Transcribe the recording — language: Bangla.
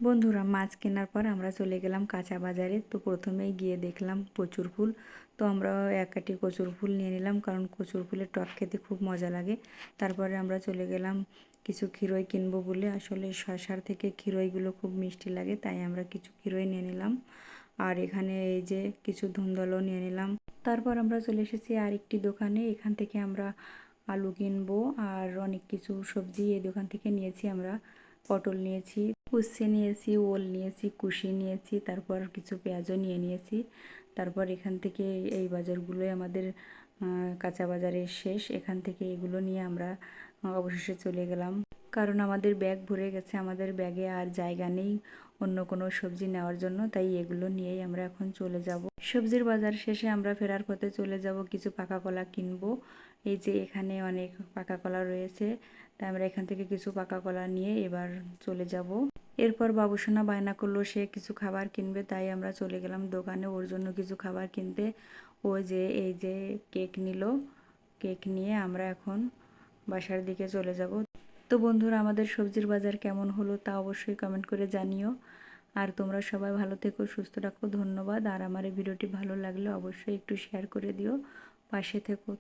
বন্ধুরা, মাছ কেনার পর আমরা চলে গেলাম কাঁচা বাজারে। তো প্রথমেই গিয়ে দেখলাম কচুর ফুল। তো আমরা এক আঁটি কচুর ফুল নিয়ে নিলাম, কারণ কচুর ফুলের টক খেতে খুব মজা লাগে। তারপরে আমরা চলে গেলাম কিছু ক্ষীরই কিনবো বলে। আসলে শসার থেকে ক্ষীরইগুলো খুব মিষ্টি লাগে, তাই আমরা কিছু ক্ষীরই নিয়ে নিলাম। আর এখানে এই যে কিছু ধুন্দলও নিয়ে নিলাম। তারপর আমরা চলে এসেছি আরেকটি দোকানে। এখান থেকে আমরা আলু কিনবো আর অনেক কিছু সবজি এই দোকান থেকে নিয়েছি আমরা। পটল নিয়েছি, উচ্ছে নিয়েছি, ওল নিয়েছি, কুশি নিয়েছি, তারপর কিছু পেঁয়াজও নিয়েছি। তারপর এখান থেকে এই বাজারগুলোই আমাদের কাঁচা বাজারের শেষ। এখান থেকে এগুলো নিয়ে আমরা অবশেষে চলে গেলাম, কারণ আমাদের ব্যাগ ভরে গেছে, আমাদের ব্যাগে আর জায়গা নেই অন্য কোনো সবজি নেওয়ার জন্য। তাই এগুলো নিয়েই আমরা এখন চলে যাব। সবজির বাজার শেষে আমরা ফেরার পথে চলে যাব, কিছু পাকা কলা কিনবো। এই যে এখানে অনেক পাকা কলা রয়েছে, তাই আমরা এখান থেকে কিছু পাকা কলা নিয়ে এবার চলে যাব। এরপর বাবুসোনা বায়না করলো সে কিছু খাবার কিনবে, তাই আমরা চলে গেলাম দোকানে ওর জন্য কিছু খাবার কিনতে। ও যে এই যে কেক নিল, কেক নিয়ে আমরা এখন বাসার দিকে চলে যাব। তো বন্ধুরা, আমাদের সবজির বাজার কেমন হলো তা অবশ্যই কমেন্ট করে জানিও। আর তোমরা সবাই ভালো থেকো, সুস্থ রাখো। ধন্যবাদ। আর আমার এই ভিডিওটি ভালো লাগলে অবশ্যই একটু শেয়ার করে দিও, পাশে থেকো।